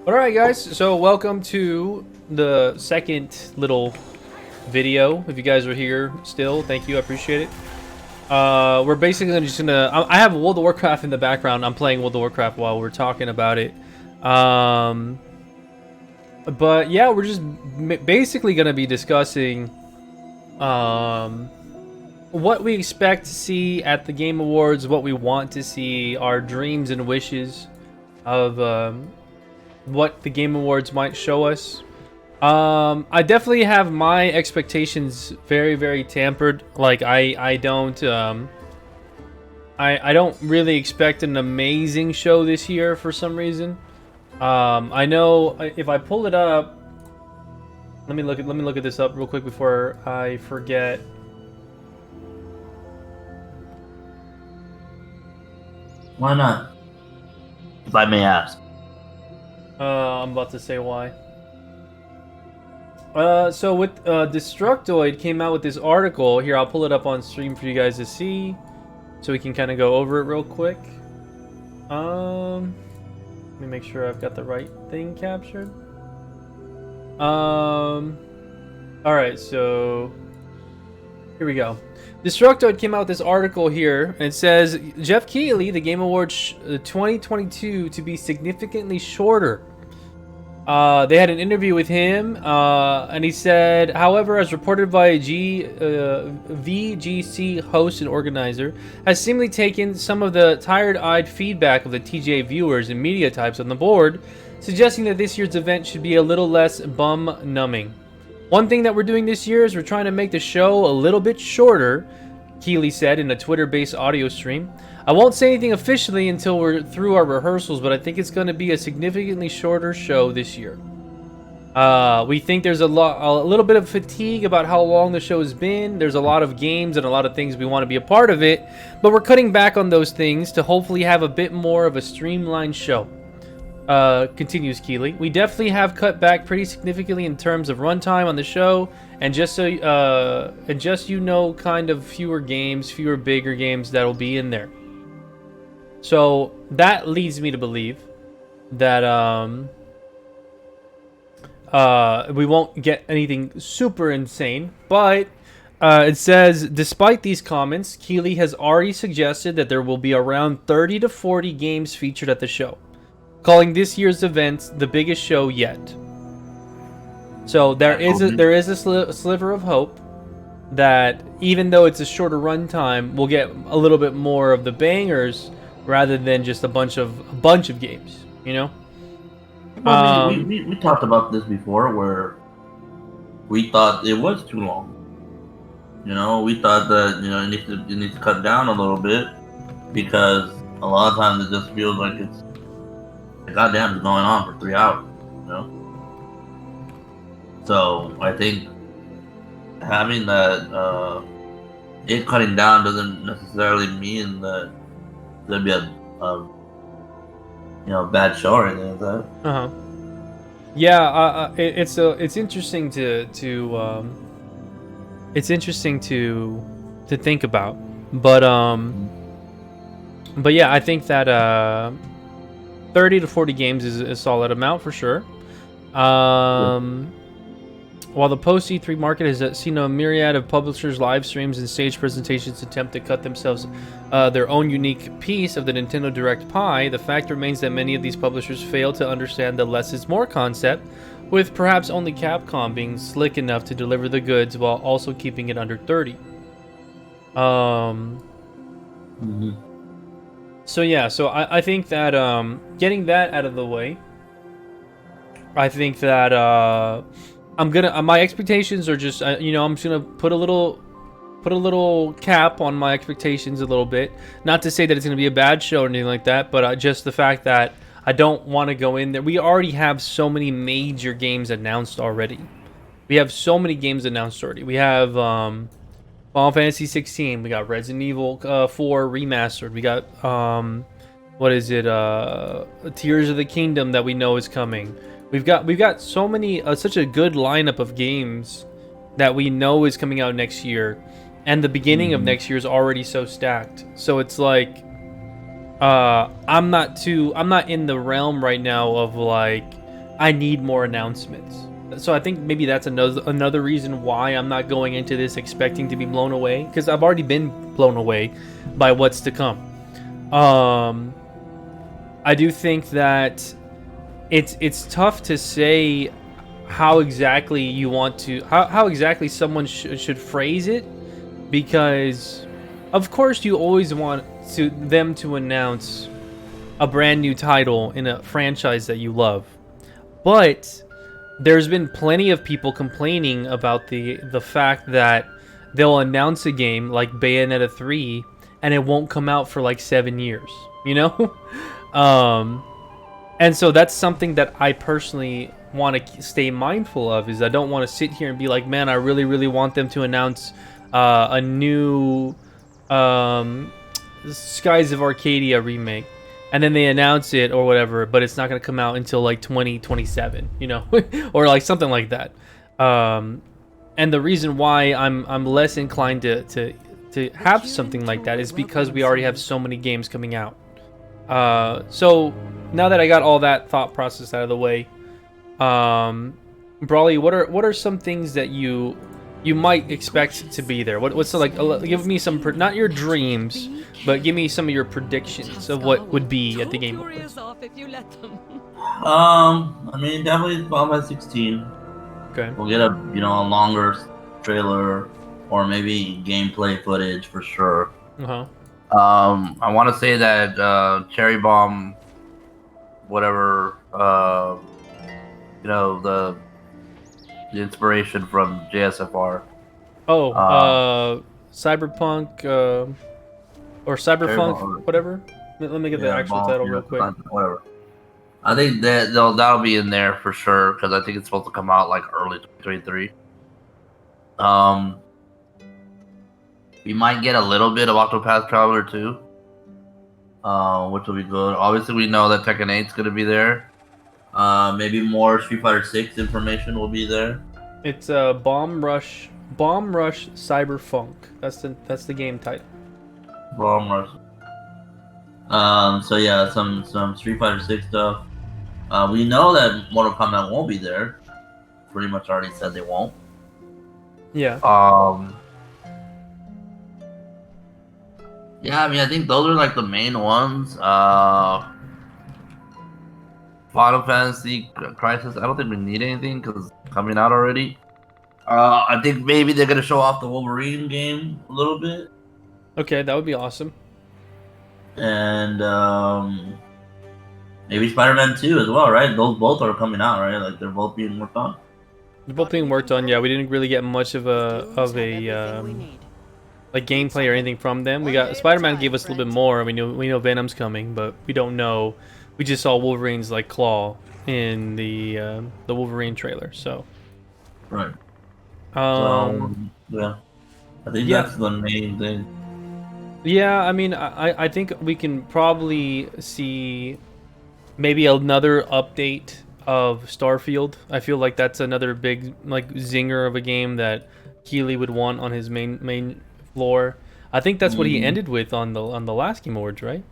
Alright guys, so welcome to the second little video. If you guys are here still, thank you, I appreciate it. We're basically just gonna... I have World of Warcraft in the background. I'm playing World of Warcraft while we're talking about it. But yeah, we're just basically gonna be discussing what we expect to see at the Game Awards, what we want to see, our dreams and wishes of what the Game Awards might show us. I definitely have my expectations very, very tampered. Like I don't really expect an amazing show this year for some reason. I know if I pull it up, let me look at this up real quick before I forget. Why not? If I may ask. I'm about to say why. So with Destructoid came out with this article here. I'll pull it up on stream for you guys to see, so we can kind of go over it real quick. Let me make sure I've got the right thing captured. All right, so here we go. Destructoid came out with this article here, and it says Geoff Keighley, the Game Awards 2022 to be significantly shorter. They had an interview with him, and he said, however, as reported by a VGC host and organizer, has seemingly taken some of the tired-eyed feedback of the TGA viewers and media types on the board, suggesting that this year's event should be a little less bum-numbing. One thing that we're doing this year is we're trying to make the show a little bit shorter, Keighley said in a Twitter-based audio stream. I won't say anything officially until we're through our rehearsals, but I think it's going to be a significantly shorter show this year. We think there's a little bit of fatigue about how long the show has been. There's a lot of games and a lot of things we want to be a part of it, but we're cutting back on those things to hopefully have a bit more of a streamlined show. Continues Keighley. We definitely have cut back pretty significantly in terms of runtime on the show, and just kind of fewer games, fewer bigger games that'll be in there. So that leads me to believe that we won't get anything super insane, but it says, despite these comments, Keighley has already suggested that there will be around 30 to 40 games featured at the show, calling this year's event the biggest show yet. So there is a sliver of hope that even though it's a shorter runtime, we'll get a little bit more of the bangers rather than just a bunch of games, you know. Well, we talked about this before, where we thought it was too long. You know, we thought that it needs to cut down a little bit, because a lot of times it just feels like it's goddamn going on for 3 hours. You know. So I think having that it cutting down doesn't necessarily mean that there'd be a bad show or anything like that. Yeah, it's interesting to think about, but yeah, I think that 30 to 40 games is a solid amount for sure. While the post E3 market has seen a myriad of publishers' live streams and stage presentations attempt to cut themselves their own unique piece of the Nintendo Direct pie, the fact remains that many of these publishers fail to understand the less is more concept, with perhaps only Capcom being slick enough to deliver the goods while also keeping it under 30. So yeah, so I think that getting that out of the way, I think that my expectations are just I'm just gonna put a little cap on my expectations a little bit. Not to say that it's gonna be a bad show or anything like that, but just the fact that I don't want to go in there. We already have so many major games announced already. We have so many games announced already. We have Final Fantasy 16. We got Resident Evil 4 remastered. We got Tears of the Kingdom that we know is coming. We've got so many such a good lineup of games that we know is coming out next year, and the beginning of next year is already so stacked. So it's like I'm not in the realm right now of like I need more announcements. So I think maybe that's another reason why I'm not going into this expecting to be blown away, because I've already been blown away by what's to come. I do think that it's tough to say how exactly you want to how exactly someone should phrase it, because of course you always want them to announce a brand new title in a franchise that you love, but there's been plenty of people complaining about the fact that they'll announce a game like Bayonetta 3 and it won't come out for like 7 years, you know? And so that's something that I personally want to stay mindful of, is I don't want to sit here and be like, man, I really, really want them to announce a new Skies of Arcadia remake. And then they announce it or whatever, but it's not going to come out until like 2027, you know, or like something like that. And the reason why I'm less inclined to have something like that is because we already have so many games coming out. So now that I got all that thought process out of the way, Brawly, what are some things that you might expect to be there? What's the, like? Give me some, not your dreams, but give me some of your predictions of what would be at the Game Awards. I mean, definitely Final Fantasy 16. Okay. We'll get a longer trailer or maybe gameplay footage for sure. Uh-huh. I want to say that Cherry Bomb, whatever, the inspiration from JSFR. Oh, Cyberpunk, or Cyberpunk, whatever. Let me get the actual title real quick. Whatever. I think that'll be in there for sure, because I think it's supposed to come out like early 2023. We might get a little bit of Octopath Traveler 2, which will be good. Obviously, we know that Tekken 8 is going to be there. Maybe more Street Fighter 6 information will be there. It's Bomb Rush Cyberpunk. That's the game title. Bomb Rush. So yeah, some Street Fighter 6 stuff. We know that Mortal Kombat won't be there. Pretty much already said they won't. Yeah. Yeah, I mean, I think those are like the main ones. Final Fantasy Crisis. I don't think we need anything because it's coming out already. I think maybe they're gonna show off the Wolverine game a little bit. Okay, that would be awesome. And maybe Spider-Man 2 as well, right? Those both are coming out, right? Like they're both being worked on. They're both being worked on. Yeah, we didn't really get much of a like gameplay or anything from them. We got Spider-Man gave us a little bit more. We know Venom's coming, but we don't know. We just saw Wolverine's like claw in the Wolverine trailer. So right. Yeah, I think that's the main thing. Yeah, I mean, I think we can probably see maybe another update of Starfield. I feel like that's another big like zinger of a game that Keighley would want on his main floor. I think that's what he ended with on the last Game Awards, right?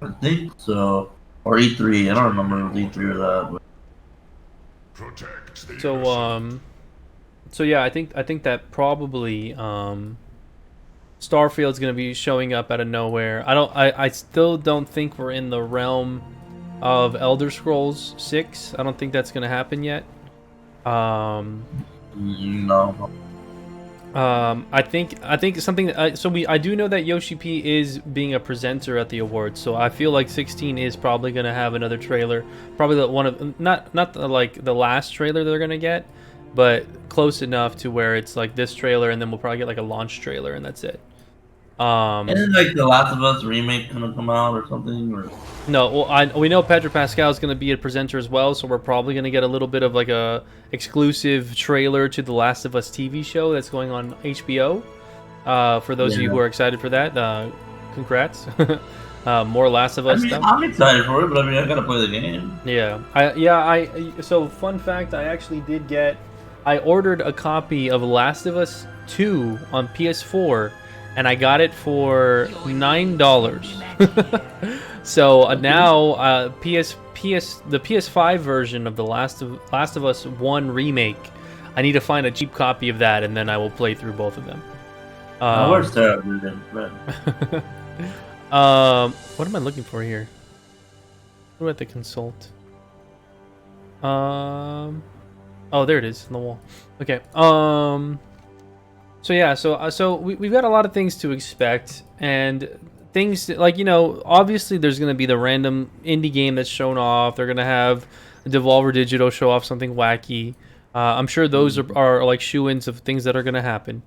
I think so. Or E3. I don't remember if it was E3 or that. But... So yeah, I think that probably Starfield's gonna be showing up out of nowhere. I still don't think we're in the realm of Elder Scrolls 6. I don't think that's gonna happen yet. No. I think something. I do know that Yoshi P is being a presenter at the awards, so I feel like 16 is probably gonna have another trailer. Probably not the last trailer they're gonna get, but close enough to where it's like this trailer, and then we'll probably get like a launch trailer, and that's it. Isn't like the Last of Us remake gonna come out or something? Or... No, well, we know Pedro Pascal is gonna be a presenter as well, so we're probably gonna get a little bit of like a exclusive trailer to the Last of Us TV show that's going on HBO. For those of you who are excited for that, congrats. More Last of Us stuff. I'm excited for it, but I gotta play the game. Yeah, so fun fact, I ordered a copy of Last of Us 2 on PS4, and I got it for $9. So now the PS5 version of the Last of Us 1 remake. I need to find a cheap copy of that, and then I will play through both of them. Where's Sarah? What am I looking for here? Who at the consult? Oh, there it is on the wall. Okay. So yeah, so we've got a lot of things to expect, and things like, you know, obviously there's gonna be the random indie game that's shown off. They're gonna have Devolver Digital show off something wacky. I'm sure those are like shoo-ins of things that are gonna happen.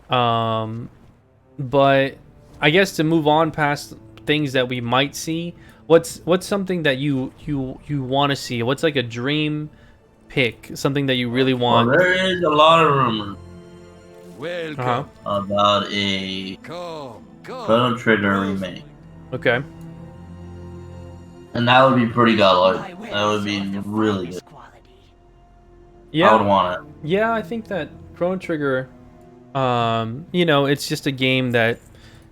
But I guess to move on past things that we might see, what's something that you want to see? What's like a dream pick? Something that you really want? Well, there is a lot of rumors Welcome. about a Come. Chrono Trigger remake, Okay. and that would be pretty godlike. That would be really good. Yeah. I would want it. Yeah, I think that Chrono Trigger, you know, it's just a game that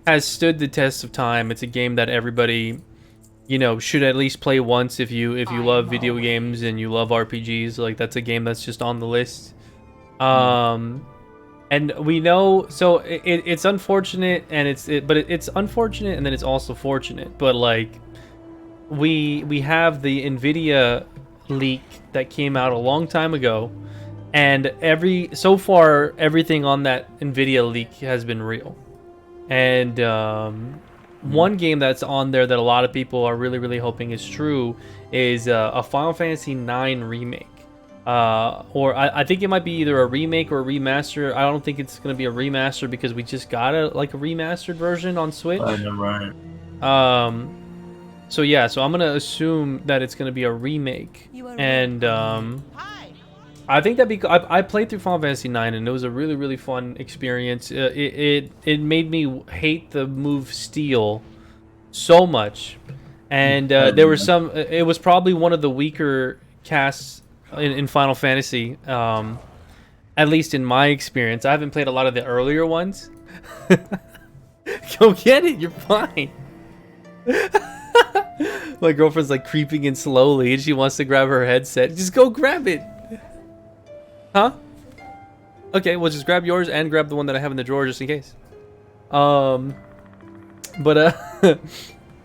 has stood the test of time. It's a game that everybody, you know, should at least play once if you love video games and you love RPGs. Like, that's a game that's just on the list. And we know, so it's unfortunate, and it's unfortunate, and then it's also fortunate. But like, we have the Nvidia leak that came out a long time ago, and so far everything on that Nvidia leak has been real. And one game that's on there that a lot of people are really hoping is true is a Final Fantasy IX remake. Or I think it might be either a remake or a remaster. I don't think it's going to be a remaster because we just got a remastered version on Switch. I know, right? So yeah, so I'm going to assume that it's going to be a remake. And I think I played through Final Fantasy IX, and it was a really fun experience. It made me hate the move Steel so much. And there were some, it was probably one of the weaker casts in Final Fantasy, at least in my experience. I haven't played a lot of the earlier ones. Go get it, you're fine. My girlfriend's like creeping in slowly, and she wants to grab her headset. Just go grab it. Huh? Okay, well, just grab yours and grab the one that I have in the drawer just in case. What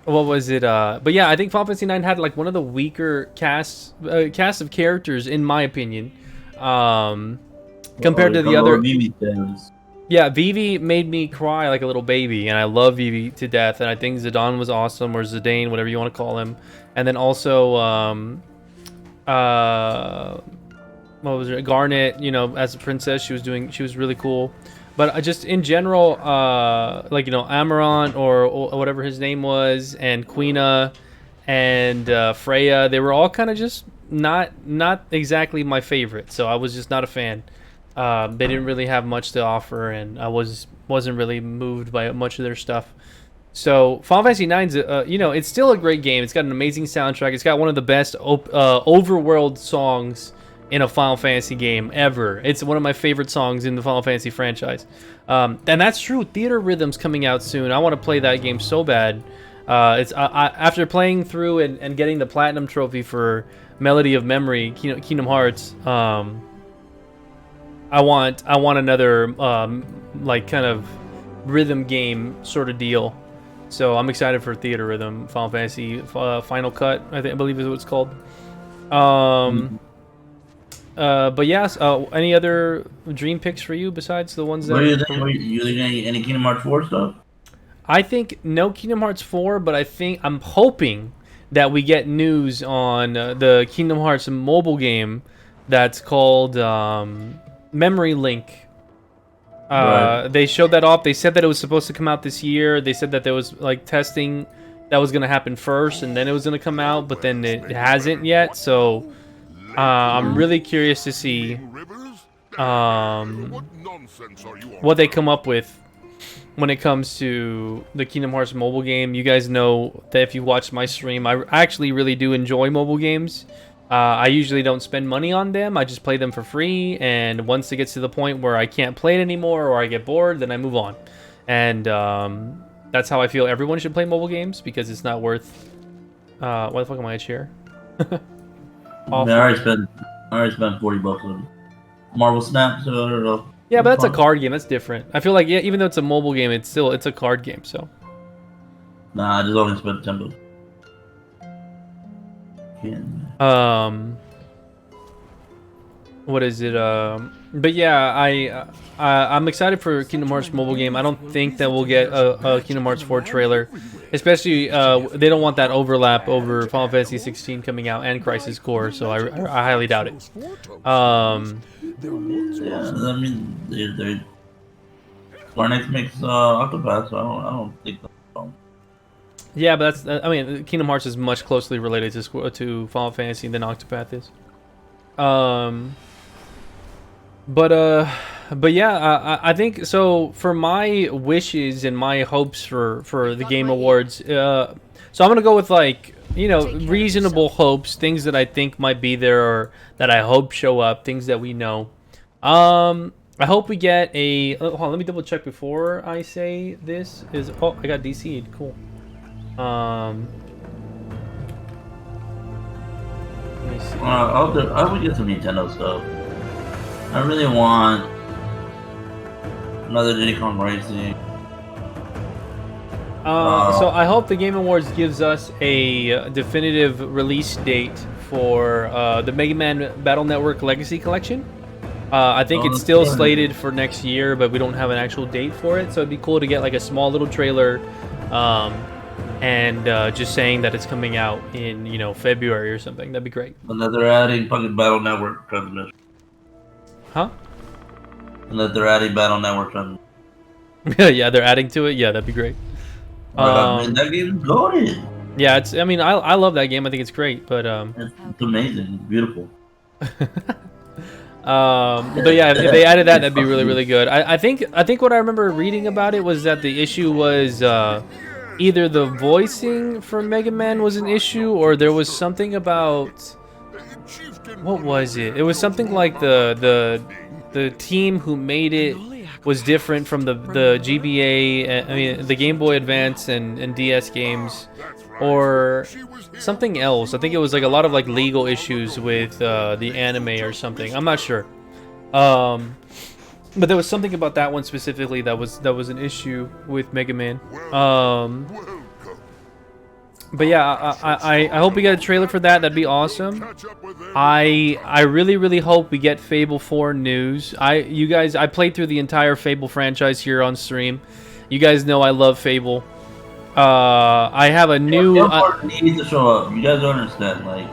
was it? But yeah, I think Final Fantasy IX had like one of the weaker casts of characters, in my opinion, compared to the other. Yeah, Vivi made me cry like a little baby, and I love Vivi to death. And I think Zidane was awesome, or Zidane, whatever you want to call him. And then also, what was it? Garnet, you know, as a princess, she was really cool. But just in general, like, you know, Amaranth or whatever his name was, and Quina and Freya, they were all kind of just not exactly my favorite. So I was just not a fan. They didn't really have much to offer, and I wasn't really moved by much of their stuff. So Final Fantasy IX's, you know, it's still a great game. It's got an amazing soundtrack. It's got one of the best overworld songs in a Final Fantasy game ever. It's one of my favorite songs in the Final Fantasy franchise. And that's true. Theater Rhythm's coming out soon. I want to play that game so bad. After playing through and getting the Platinum Trophy for Melody of Memory, Kingdom Hearts, I want another like kind of rhythm game sort of deal. So I'm excited for Theater Rhythm, Final Fantasy Final Cut, I believe is what it's called. But yes, any other dream picks for you besides the ones that? What do you think? You think any Kingdom Hearts 4 stuff? I think no Kingdom Hearts 4, but I'm hoping that we get news on the Kingdom Hearts mobile game that's called Memory Link. Right. They showed that off. They said that it was supposed to come out this year. They said that there was like testing that was going to happen first, and then it was going to come out, but then it hasn't yet. So I'm really curious to see what they come up with when it comes to the Kingdom Hearts mobile game. You guys know that if you watch my stream, I actually really do enjoy mobile games. I usually don't spend money on them. I just play them for free, and once it gets to the point where I can't play it anymore or I get bored, then I move on. And that's how I feel everyone should play mobile games, because it's not worth... why the fuck am I a chair? I mean, I already spent $40 on Marvel Snap, so I don't know. Yeah, but that's a card game. That's different. I feel like, yeah, even though it's a mobile game, it's a card game. So. Nah, I just only spent $10. What is it? But yeah, I'm excited for Kingdom Hearts mobile game. I don't think that we'll get a Kingdom Hearts 4 trailer, especially they don't want that overlap over Final Fantasy 16 coming out and Crisis Core, so I highly doubt it. Yeah, I mean, Square Enix makes Octopath, so I don't think that's a problem. Yeah, but that's, I mean, Kingdom Hearts is much closely related to Final Fantasy than Octopath is. But yeah, I think so. For my wishes and my hopes for the Game Awards, so I'm gonna go with, like, you know, reasonable hopes, things that I think might be there or that I hope show up, things that we know. I hope we get a. Hold on, let me double check before I say this. Oh, I got DC'd. Cool. Let me see. I would get some Nintendo stuff. I really want another Diddy Kong Racing. So I hope the Game Awards gives us a definitive release date for the Mega Man Battle Network Legacy Collection. I think it's still slated for next year, but we don't have an actual date for it. So it'd be cool to get like a small little trailer, and just saying that it's coming out in, you know, February or something. That'd be great. And that they're adding fucking Battle Network transmission. Huh? And that they're adding Battle Network transmission. Yeah, they're adding to it. Yeah, that'd be great. Man, that game's goated. Yeah, it's. I mean, I love that game. I think it's great, but it's amazing. It's beautiful. But yeah, if they added that, that'd be really, really good. I think what I remember reading about it was that the issue was either the voicing for Mega Man was an issue, or there was something about, what was it? It was something like the team who made it was different from the GBA, I mean the Game Boy Advance and DS games, or something else. I think it was like a lot of like legal issues with the anime or something. I'm not sure. But there was something about that one specifically that was an issue with Mega Man. But yeah, I hope we get a trailer for that. That'd be awesome. I really, really hope we get Fable 4 news. You guys, I played through the entire Fable franchise here on stream. You guys know I love Fable. I have a new. Needs to show up. You guys don't understand. Like,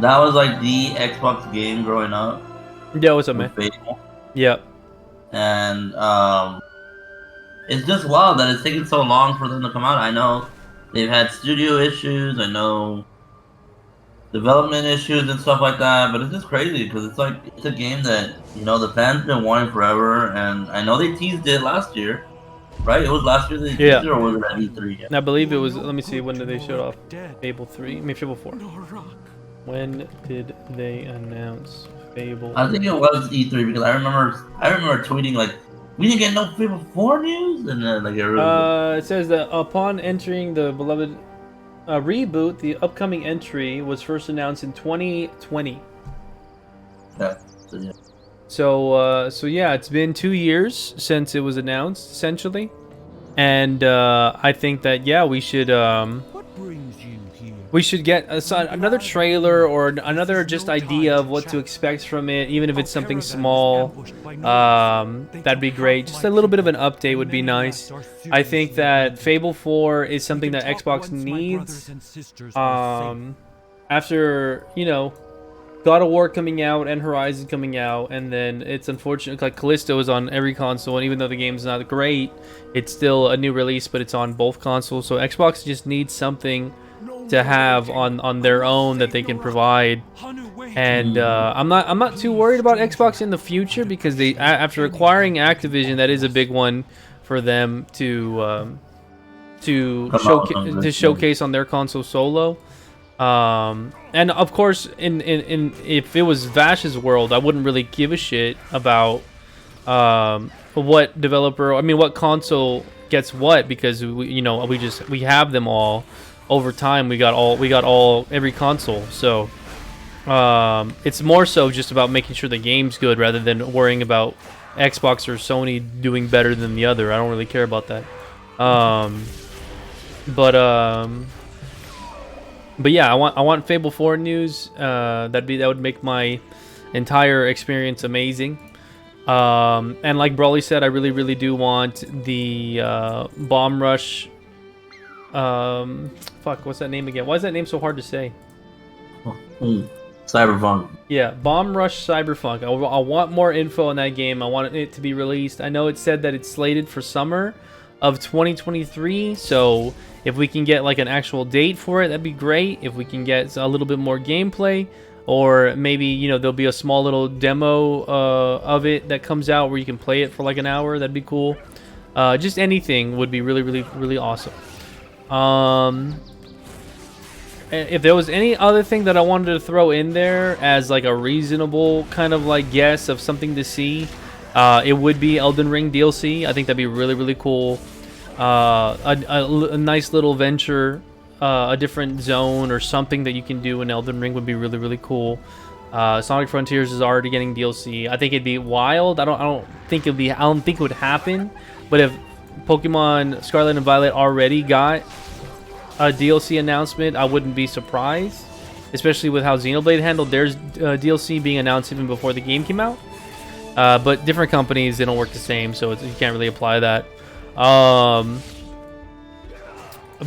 that was like the Xbox game growing up. Yeah, what's up, man? Fable. Yep. And it's just wild that it's taking so long for them to come out. I know they've had studio issues. I know development issues and stuff like that. But it's just crazy because it's like it's a game that, you know, the fans been wanting forever. And I know they teased it last year. Right? It was last year they teased it, or was it at E3? I believe it was. Let me see. When did they show off Fable 3? I mean, Fable 4. When did they announce Fable? I think it was E3 because I remember tweeting like, we didn't get no Fable 4 news, and then like it says that upon entering the beloved reboot, the upcoming entry was first announced in 2020. Yeah. So yeah. So yeah, it's been 2 years since it was announced, essentially, and I think that, yeah, we should get another trailer or another just idea of what to expect from it, even if it's something small. That'd be great. Just a little bit of an update would be nice. I think that Fable 4 is something that Xbox needs. After, you know, God of War coming out and Horizon coming out, and then it's unfortunate, like Callisto is on every console, and even though the game's not great, it's still a new release, but it's on both consoles. So Xbox just needs something to have on their own that they can provide. And I'm not too worried about Xbox in the future, because they, after acquiring Activision, that is a big one for them to showcase on their console solo. And of course, in if it was Vash's world, I wouldn't really give a shit about what console gets what, because we have them all. over time we got every console. So it's more so just about making sure the game's good rather than worrying about Xbox or Sony doing better than the other. I don't really care about that. But yeah, I want Fable 4 news. That would make my entire experience amazing. And like Brawly said, I really do want the Bomb Rush. Fuck, what's that name again? Why is that name so hard to say? Cyberpunk. Yeah, Bomb Rush Cyberpunk. I want more info on that game. I want it to be released. I know it said that it's slated for summer of 2023, so if we can get like an actual date for it, that'd be great. If we can get a little bit more gameplay, or maybe, you know, there'll be a small little demo of it that comes out where you can play it for like an hour, that'd be cool. Just anything would be really awesome. If there was any other thing that I wanted to throw in there as like a reasonable kind of like guess of something to see, it would be Elden Ring DLC. I think that'd be really cool. A nice little venture, a different zone or something that you can do in Elden Ring would be really cool. Sonic Frontiers is already getting DLC. I think it'd be wild. I don't think it would happen. But if Pokemon Scarlet and Violet already got a DLC announcement, I wouldn't be surprised, especially with how Xenoblade handled their DLC being announced even before the game came out. But different companies, they don't work the same, so you can't really apply that.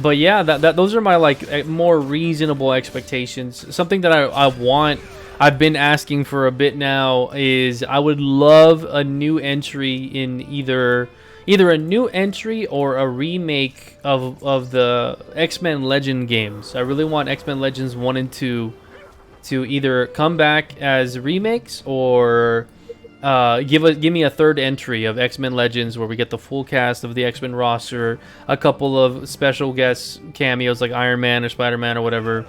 But yeah, those are my like more reasonable expectations. Something that I've been asking for a bit now is I would love a new entry in either a new entry or a remake of the X-Men Legend games. I really want X-Men Legends 1 and 2 to either come back as remakes or give me a third entry of X-Men Legends where we get the full cast of the X-Men roster, a couple of special guest cameos like Iron Man or Spider-Man or whatever.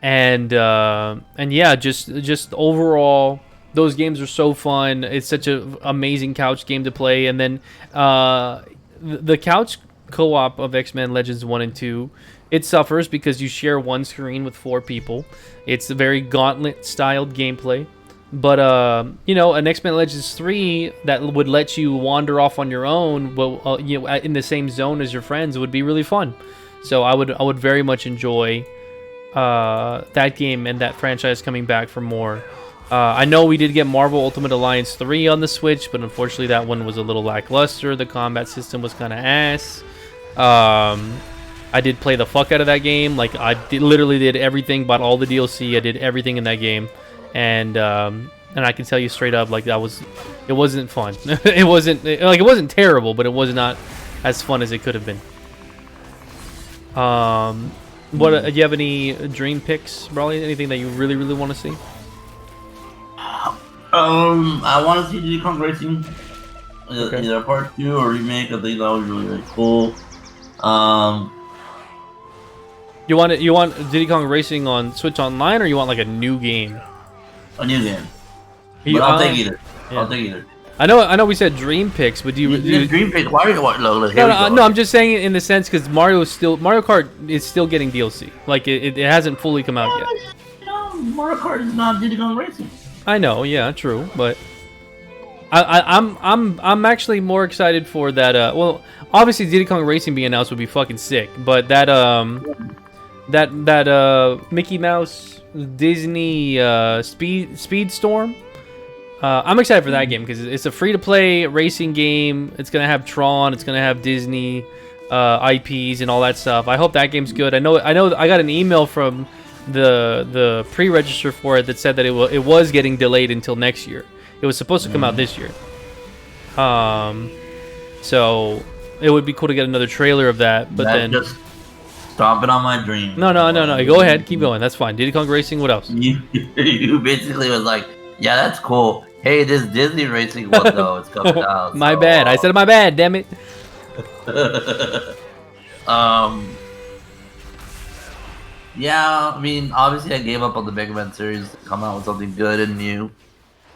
And yeah, just overall, those games are so fun. It's such an amazing couch game to play. And then the couch co-op of X-Men Legends 1 and 2, it suffers because you share one screen with 4 people. It's a very gauntlet-styled gameplay. But, you know, an X-Men Legends 3 that would let you wander off on your own, you know, in the same zone as your friends would be really fun. So I would very much enjoy that game and that franchise coming back for more. I know we did get Marvel Ultimate Alliance 3 on the Switch, but unfortunately that one was a little lackluster. The combat system was kind of ass. I did play the fuck out of that game. Like, literally did everything, bought all the DLC. I did everything in that game. And I can tell you straight up, like, it wasn't fun. it wasn't terrible, but it was not as fun as it could have been. Do you have any dream picks, Brawly? Anything that you really want to see? I want to see Diddy Kong Racing, Okay. either part 2 or remake. I think that would be really cool. You want Diddy Kong Racing on Switch Online, or you want like a new game? A new game. You- But I'll take either. yeah. I'll take either. I know we said dream picks, but do you? Dream Pick. Why are you what? Look, here we go. No, I'm just saying in the sense because Mario Kart is still getting DLC. Like it hasn't fully come out yet. No, Mario Kart is not Diddy Kong Racing. I know, yeah, true, but I'm actually more excited for that. Well, obviously Diddy Kong Racing being announced would be fucking sick, but that Mickey Mouse Disney Speedstorm. I'm excited for that game because it's a free-to-play racing game. It's gonna have Tron. It's gonna have Disney IPs and all that stuff. I hope that game's good. I know. I got an email from the pre-register for it that said that it was getting delayed until next year. It was supposed to come out this year. So it would be cool to get another trailer of that. But then just stomping on my dream. no. Go ahead, keep going. That's fine. Diddy Kong Racing. What else? You basically was like, yeah, that's cool. Hey, this Disney racing one though, it's coming out. My so- bad. I said my bad. Damn it. Yeah, I mean, obviously I gave up on the Mega Man series to come out with something good and new.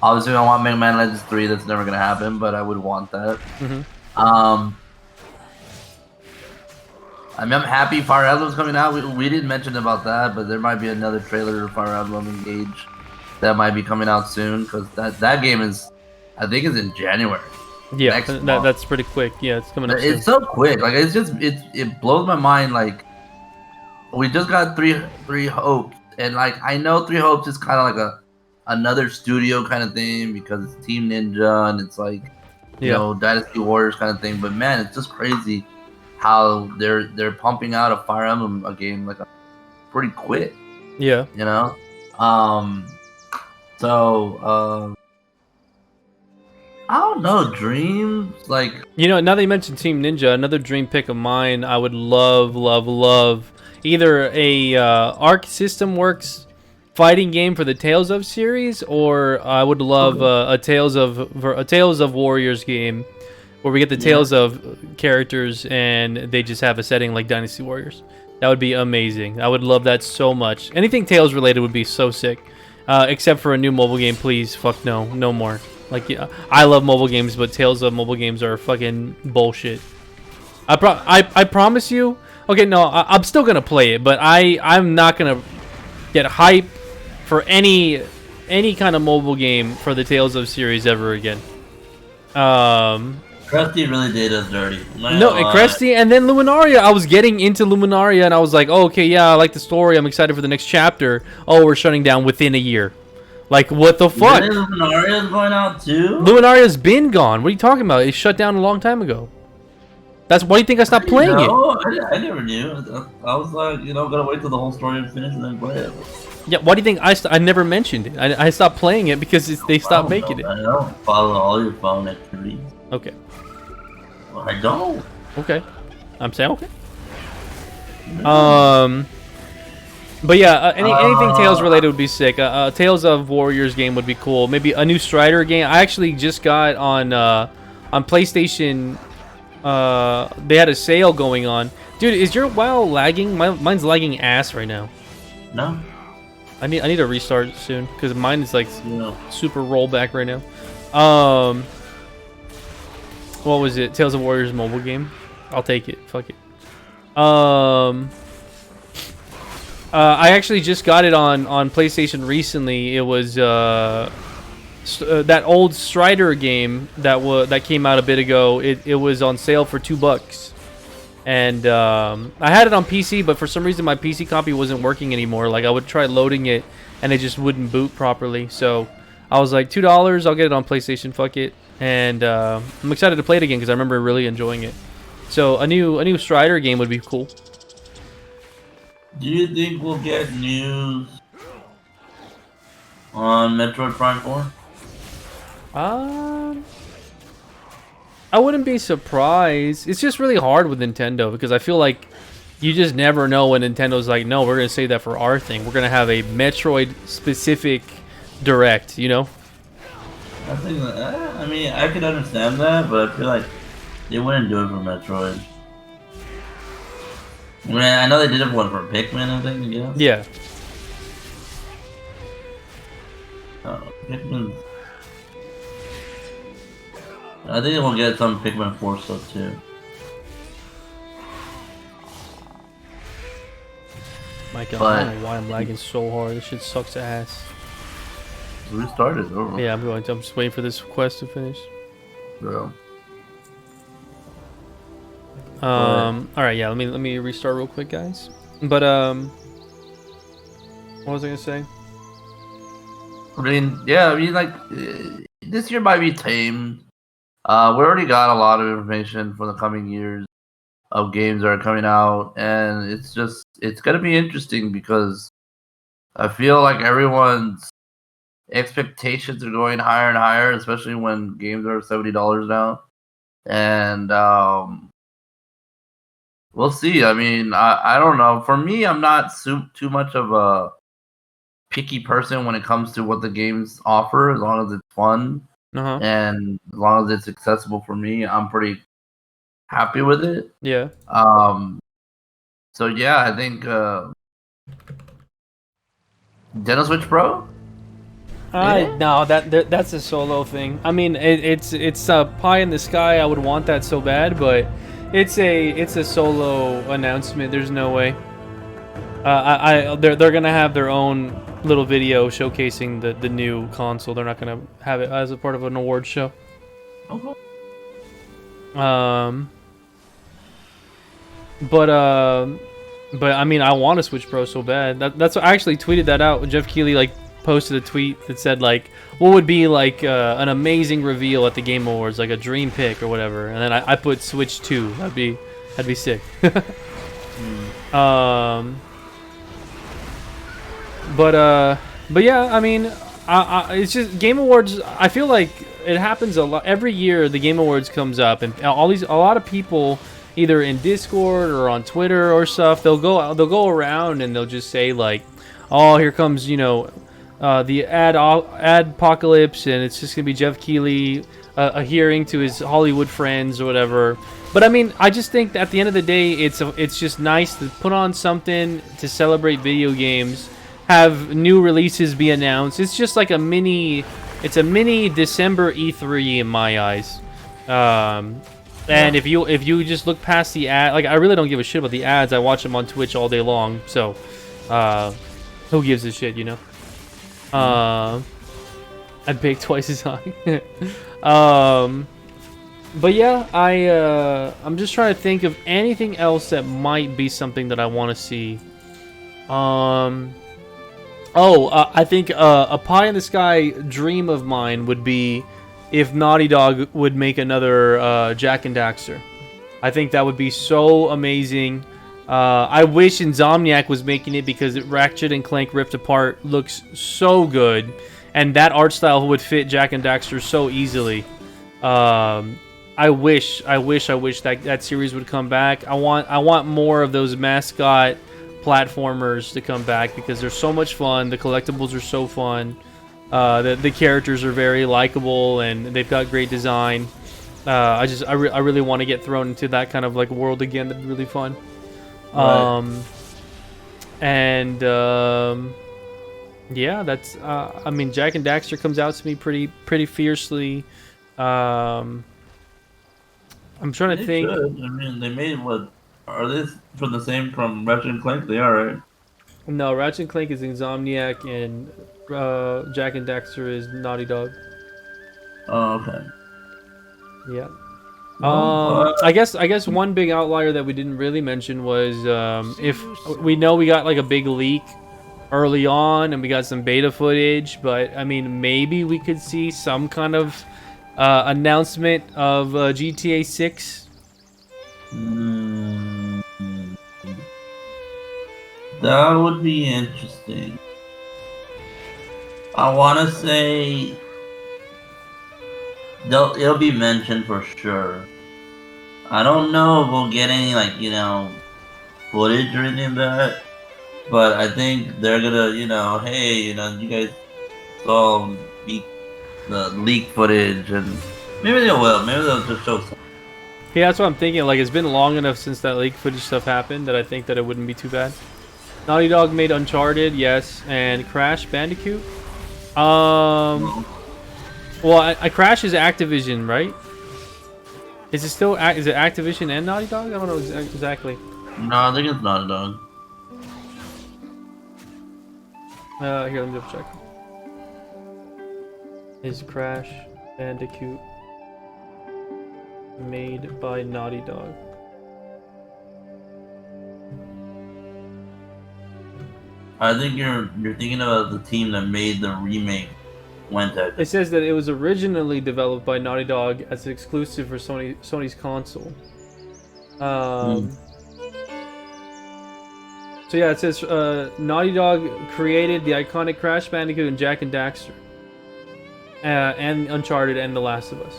Obviously, I want Mega Man Legends 3. That's never gonna happen, but I would want that. Mhm. I mean, I'm happy Fire Emblem's coming out. We didn't mention about that, but there might be another trailer of Fire Emblem Engage that might be coming out soon because that game is, I think, is in January. Yeah, that's pretty quick. Yeah, it's coming up soon. It's so quick. Like it blows my mind. Like we just got three hopes, and like I know Three Hopes is kind of like another studio kind of thing because it's Team Ninja and it's like you know Dynasty Warriors kind of thing. But man, it's just crazy how they're pumping out a Fire Emblem game like pretty quick. Yeah, you know. I don't know, dreams like now that you mentioned Team Ninja, another dream pick of mine. I would love either a Arc System Works fighting game for the Tales of series, or I would love a Tales of Warriors game where we get the Tales of characters and they just have a setting like Dynasty Warriors. That would be amazing. I would love that so much. Anything Tales related would be so sick. Except for a new mobile game, please. Fuck no more. Like, yeah, I love mobile games, but Tales of mobile games are fucking bullshit. I promise you. Okay, no, I'm still gonna play it, but I'm not gonna get hype for any kind of mobile game for the Tales of series ever again. Cresty really did us dirty. No, Cresty, and then Luminaria. I was getting into Luminaria, and I was like, oh, okay, yeah, I like the story. I'm excited for the next chapter. Oh, we're shutting down within a year. Like, what the fuck? Really? Luminaria's going out too? Luminaria's been gone. What are you talking about? It shut down a long time ago. Why do you think I stopped playing it? I never knew. I was like, gotta wait till the whole story is finished and then play it. Yeah, why do you think I never mentioned it? I stopped playing it because they stopped making it. I don't follow all your phone activities. Okay. Well, I don't. Okay. I'm saying okay. But yeah, anything Tales related would be sick. Tales of Warriors game would be cool. Maybe a new Strider game. I actually just got on PlayStation. They had a sale going on. Dude, is your WoW lagging? Mine's lagging ass right now. No. I need to restart soon because mine is like super rollback right now. What was it? Tales of Warriors mobile game. I'll take it. Fuck it. I actually just got it on PlayStation recently. It was that old Strider game that came out a bit ago. It was on sale for $2, and I had it on PC, but for some reason my PC copy wasn't working anymore. Like I would try loading it, and it just wouldn't boot properly. So I was like, $2. I'll get it on PlayStation. Fuck it. And I'm excited to play it again because I remember really enjoying it. So a new Strider game would be cool. Do you think we'll get news on Metroid Prime 4? I wouldn't be surprised. It's just really hard with Nintendo because I feel like you just never know when Nintendo's like, no, we're gonna save that for our thing. We're gonna have a Metroid specific direct, I think I mean I could understand that, but I feel like they wouldn't do it for Metroid. I mean, I know they did it for Pikmin, I think, yeah. Yeah. Pikmin. I think we'll get some Pikmin 4 stuff too. Mike, I don't know why I'm lagging so hard. This shit sucks ass. Restarted. Yeah, I'm just waiting for this quest to finish. Yeah. All right, yeah. Let me restart real quick, guys. But what was I gonna say? I mean, like this year might be tame. We already got a lot of information for the coming years of games that are coming out, and it's gonna be interesting because I feel like everyone's expectations are going higher and higher, especially when games are $70 now, and we'll see. I mean, I don't know. For me, I'm not too much of a picky person when it comes to what the games offer, as long as it's fun and as long as it's accessible for me. I'm pretty happy with it. Yeah. So yeah, I think Nintendo Switch Pro. No, that's a solo thing. I mean, it's a pie in the sky. I would want that so bad, but it's a solo announcement. There's no way. They're gonna have their own little video showcasing the new console. They're not gonna have it as a part of an award show. Okay. But I mean, I want a Switch Pro so bad. That's I actually tweeted that out. Jeff Keighley like posted a tweet that said like, what would be like an amazing reveal at the Game Awards, like a dream pick or whatever. And then I put Switch 2. That'd be sick. But yeah, I mean, it's just Game Awards. I feel like it happens a lot every year. The Game Awards comes up, and a lot of people, either in Discord or on Twitter or stuff, they'll go around and they'll just say like, "Oh, here comes the ad apocalypse," and it's just gonna be Jeff Keighley adhering to his Hollywood friends or whatever. But I mean, I just think that at the end of the day, it's just nice to put on something to celebrate video games. Have new releases be announced. It's just like a mini December E3 in my eyes. And if you just look past the ad, like I really don't give a shit about the ads. I watch them on Twitch all day long. So, who gives a shit, you know? I bake twice as high. But yeah, I'm just trying to think of anything else that might be something that I want to see. I think a pie in the sky dream of mine would be if Naughty Dog would make another Jak and Daxter. I think that would be so amazing. I wish Insomniac was making it because Ratchet and Clank Rift Apart looks so good, and that art style would fit Jak and Daxter so easily. I wish that series would come back. I want more of those mascot platformers to come back because they're so much fun. The collectibles are so fun. The characters are very likable and they've got great design. I really want to get thrown into that kind of like world again. That'd be really fun. Right. Yeah, that's I mean, Jak and Daxter comes out to me pretty fiercely. I'm trying to They think. should. I mean, they made what? Are they from the same from Ratchet and Clank? They are, right? No, Ratchet and Clank is Insomniac, and Jak and Daxter is Naughty Dog. Oh, okay. Yeah. Well, I guess one big outlier that we didn't really mention was if we know we got like a big leak early on and we got some beta footage, but I mean maybe we could see some kind of announcement of GTA 6. That would be interesting. I want to say it'll be mentioned for sure. I don't know if we'll get any footage or anything of that, but I think they're gonna hey you guys saw the leak footage and maybe they will. Maybe they'll just show some. Yeah, that's what I'm thinking. Like, it's been long enough since that leak footage stuff happened that I think that it wouldn't be too bad. Naughty Dog made Uncharted, yes, and Crash Bandicoot. Well, Crash is Activision, right? Is it still is it Activision and Naughty Dog? I don't know exactly. No, I think it's Naughty Dog. Here, let me double check. Is Crash Bandicoot made by Naughty Dog? I think you're thinking about the team that made the remake. It says that it was originally developed by Naughty Dog as an exclusive for Sony's console. So yeah, it says Naughty Dog created the iconic Crash Bandicoot and Jak and Daxter, and Uncharted and The Last of Us.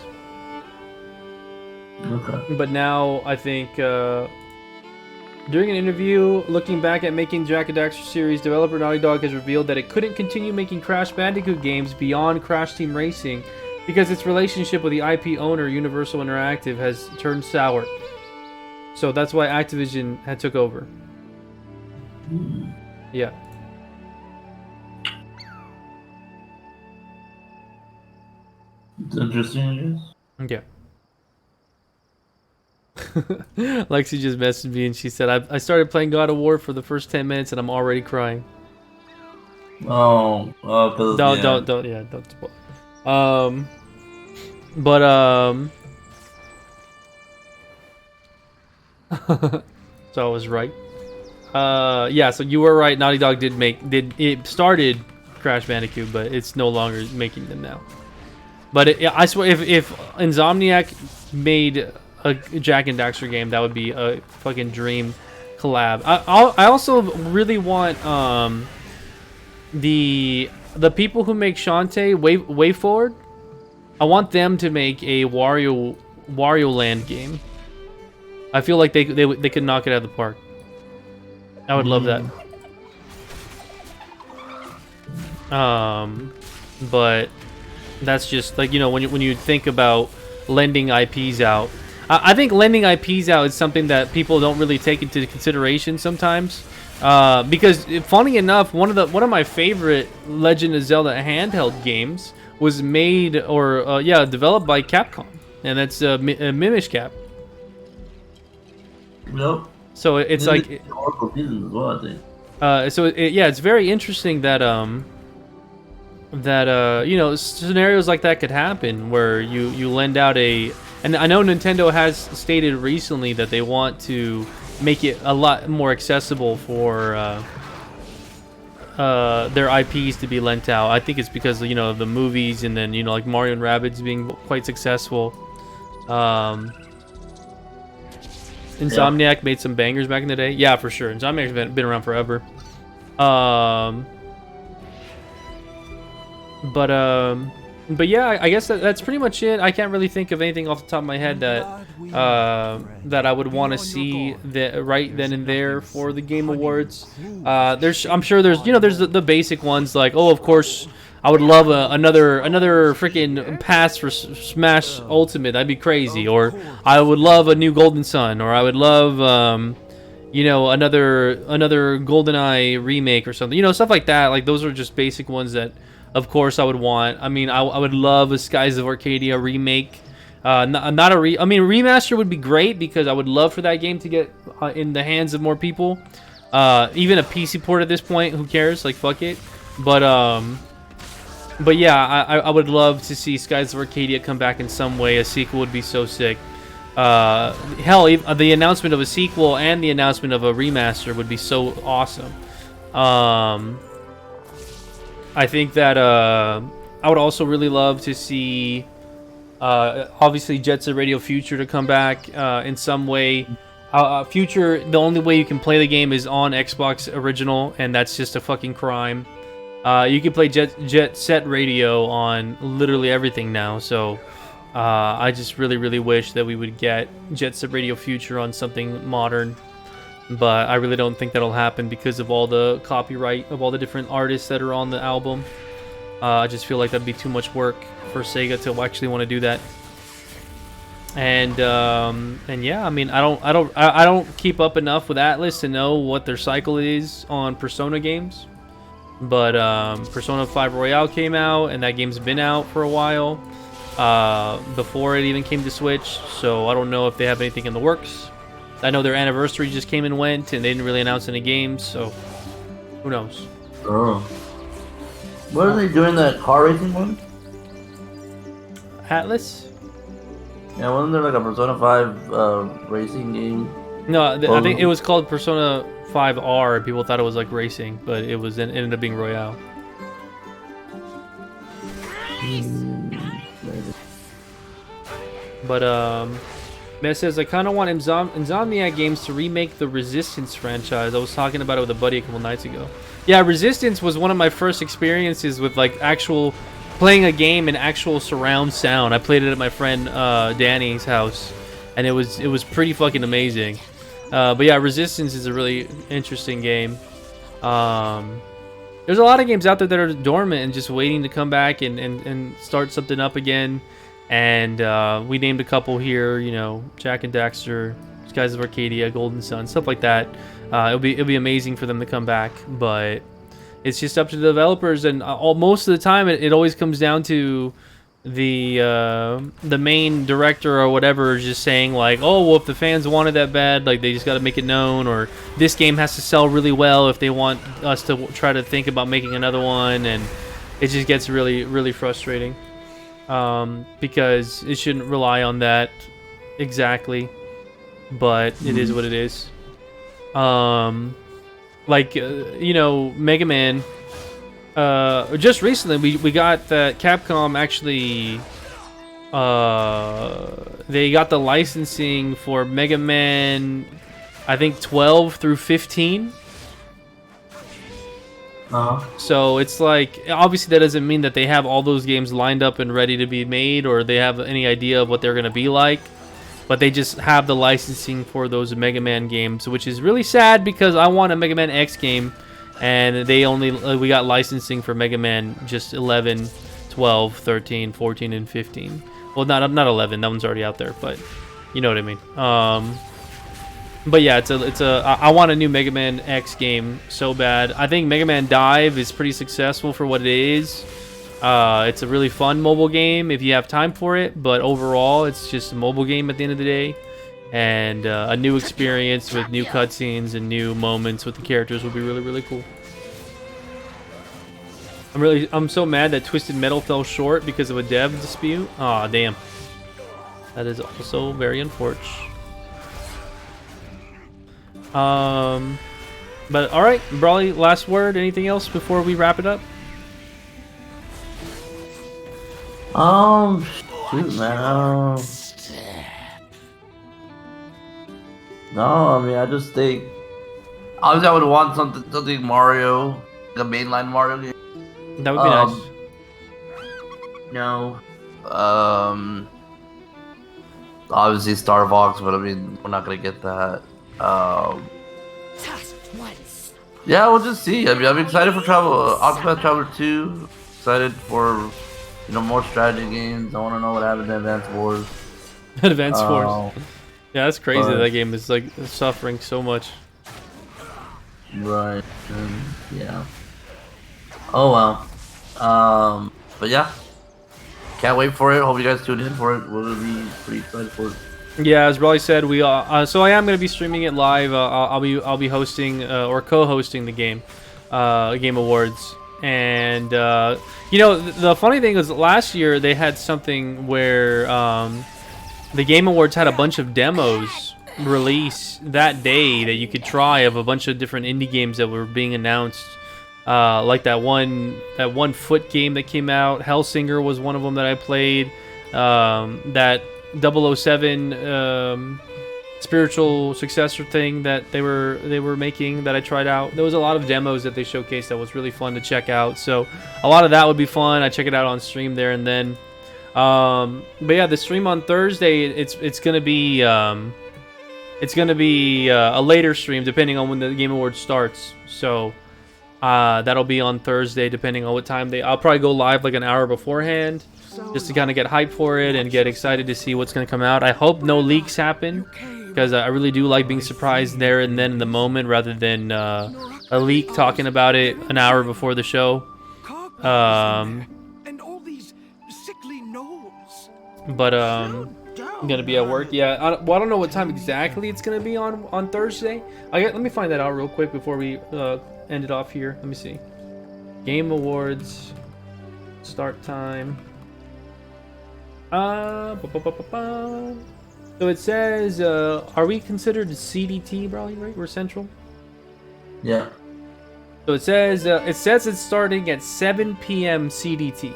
Okay. But now I think during an interview looking back at making Jak and Daxter series, developer Naughty Dog has revealed that it couldn't continue making Crash Bandicoot games beyond Crash Team Racing because its relationship with the IP owner Universal Interactive has turned sour. So that's why Activision had took over. Yeah. It's interesting, I guess. Yeah. Lexi just messaged me and she said, I started playing God of War for the first 10 minutes and I'm already crying. Cause, Don't spoil. But so I was right. Yeah, so you were right. Naughty Dog it started Crash Bandicoot, but it's no longer making them now. But I swear, if Insomniac made a Jak and Daxter game, that would be a fucking dream collab. I also really want the people who make Shantae WayForward. I want them to make a Wario Land game. I feel like they could knock it out of the park. I would love that. But that's just like, you know, when you think about lending IPs out, I think lending IPs out is something that people don't really take into consideration sometimes. Because funny enough, one of my favorite Legend of Zelda handheld games was made developed by Capcom, and that's Mimish Cap. Yep. So it's like Oracle Seasons as well, I think. It's very interesting that you know, scenarios like that could happen where you lend out and I know Nintendo has stated recently that they want to make it a lot more accessible for their IPs to be lent out. I think it's because, you know, the movies, and then, you know, like Mario and Rabbids being quite successful. Insomniac made some bangers back in the day. Yeah, for sure. Insomniac's been around forever. But yeah, I guess that's pretty much it. I can't really think of anything off the top of my head that I would want to see right then and there for the Game Awards. I'm sure there's the basic ones like, oh, of course, I would love another freaking pass for Smash Ultimate. That'd be crazy. Or I would love a new Golden Sun. Or I would love another GoldenEye remake or something. You know, stuff like that. Like, those are just basic ones that, of course, I would want. I mean, I would love a Skies of Arcadia remake. Remaster would be great because I would love for that game to get in the hands of more people. Even a PC port at this point, who cares? Like, fuck it. But yeah, I would love to see Skies of Arcadia come back in some way. A sequel would be so sick. Hell, the announcement of a sequel and the announcement of a remaster would be so awesome. I think that I would also really love to see, obviously, Jet Set Radio Future to come back in some way. Future, the only way you can play the game is on Xbox Original, and that's just a fucking crime. You can play Jet Set Radio on literally everything now, so I just really, really wish that we would get Jet Set Radio Future on something modern. But I really don't think that'll happen because of all the copyright of all the different artists that are on the album. I just feel like that'd be too much work for Sega to actually want to do that. And yeah, I mean, I don't keep up enough with Atlus to know what their cycle is on Persona games. But Persona 5 Royale came out, and that game's been out for a while before it even came to Switch. So I don't know if they have anything in the works. I know their anniversary just came and went, and they didn't really announce any games, so who knows? Oh. What are they doing, that car racing one? Atlus? Yeah, wasn't there like a Persona 5 racing game? No, I think it was called Persona 5 R. People thought it was like racing, but it ended up being Royale. But Mess says, I kind of want Insomniac Games to remake the Resistance franchise. I was talking about it with a buddy a couple nights ago. Yeah, Resistance was one of my first experiences with like actual playing a game in actual surround sound. I played it at my friend Danny's house, and it was pretty fucking amazing. But yeah, Resistance is a really interesting game. There's a lot of games out there that are dormant and just waiting to come back and start something up again. And we named a couple here, you know, Jak and Daxter, Skies of Arcadia, Golden Sun, stuff like that. It'll be amazing for them to come back, but it's just up to the developers. And most of the time, it always comes down to the main director or whatever is just saying like, oh well, if the fans want it that bad, like they just got to make it known, or this game has to sell really well if they want us to try to think about making another one, and it just gets really frustrating because it shouldn't rely on that exactly, but it is what it is. Like you know, Mega Man. Just recently we got that Capcom actually they got the licensing for Mega Man, I think 12 through 15. So it's like, obviously that doesn't mean that they have all those games lined up and ready to be made, or they have any idea of what they're gonna be like, but they just have the licensing for those Mega Man games, which is really sad because I want a Mega Man X game. And they only we got licensing for Mega Man just 11, 12, 13, 14, and 15. Well, not 11. That one's already out there, but you know what I mean. But yeah, I want a new Mega Man X game so bad. I think Mega Man Dive is pretty successful for what it is. It's a really fun mobile game if you have time for it, but overall, it's just a mobile game at the end of the day. And a new experience with new cutscenes and new moments with the characters would be really cool. I'm so mad that Twisted Metal fell short because of a dev dispute. Aw, damn. That is also very unfortunate. But all right, Brawly, last word. Anything else before we wrap it up? Shoot, man. No, I mean, I just think obviously I would want something Mario, like a mainline Mario game. That would be nice. No, obviously Star Fox, but I mean, we're not gonna get that. Yeah, we'll just see. I mean, I'm excited for Octopath Traveler 2. Excited for more strategy games. I want to know what happens in Advance Wars. Advance Wars. Yeah, that's crazy. That game is like suffering so much. Right. Yeah. Oh well. But yeah. Can't wait for it. Hope you guys tune in for it. We'll be pretty excited for it. Yeah, as Brawly said, we so I am going to be streaming it live. I'll be hosting or co-hosting the Game Awards, and the funny thing is last year they had something where the Game Awards had a bunch of demos release that day that you could try of a bunch of different indie games that were being announced. Like that one foot game that came out. Hellsinger was one of them that I played. That 007 spiritual successor thing that they were making that I tried out. There was a lot of demos that they showcased that was really fun to check out. So a lot of that would be fun. I check it out on stream there and then. But yeah, the stream on Thursday, it's gonna be a later stream depending on when the Game Awards starts. So that'll be on Thursday depending on what time I'll probably go live like an hour beforehand just to kind of get hyped for it and get excited to see what's gonna come out. I hope no leaks happen because I really do like being surprised there and then in the moment rather than a leak talking about it an hour before the show. But I'm gonna be at work. Yeah, I don't know what time exactly it's gonna be on Thursday. Let me find that out real quick before we end it off here. Let me see. Game Awards start time. So it says, are we considered CDT, Brawly? Right, we're Central. Yeah. So it says it's starting at 7 p.m. CDT.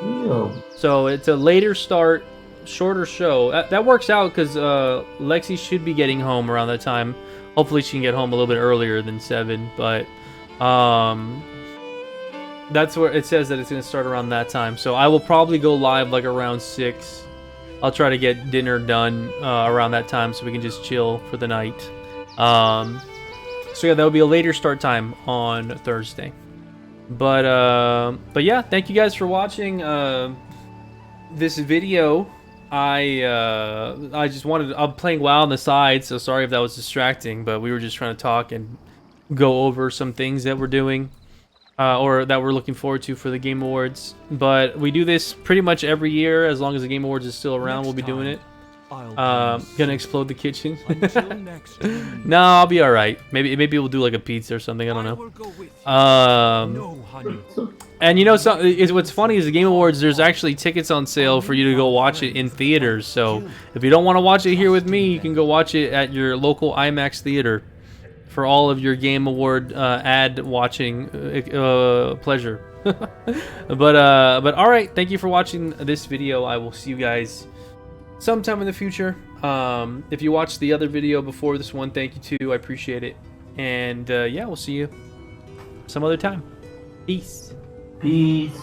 Ew. So it's a later start, shorter show. That works out because Lexi should be getting home around that time. Hopefully she can get home a little bit earlier than 7, but that's where it says that it's going to start around that time. So I will probably go live like around 6. I'll try to get dinner done around that time so we can just chill for the night. So yeah, that'll be a later start time on Thursday. But yeah, thank you guys for watching this video. I just wanted I'm playing WoW on the side, so sorry if that was distracting, but we were just trying to talk and go over some things that we're doing. or that we're looking forward to for the Game Awards. But we do this pretty much every year. As long as the Game Awards is still around, we'll be doing it. Gonna explode the kitchen. No, I'll be all right. Maybe we'll do like a pizza or something. I don't know. And you know, what's funny is the Game Awards. There's actually tickets on sale for you to go watch it in theaters. So if you don't want to watch it here with me, you can go watch it at your local IMAX theater for all of your Game Award ad watching pleasure. But all right. Thank you for watching this video. I will see you guys sometime in the future. If you watched the other video before this one, thank you too. I appreciate it. And yeah, we'll see you some other time. Peace. Peace.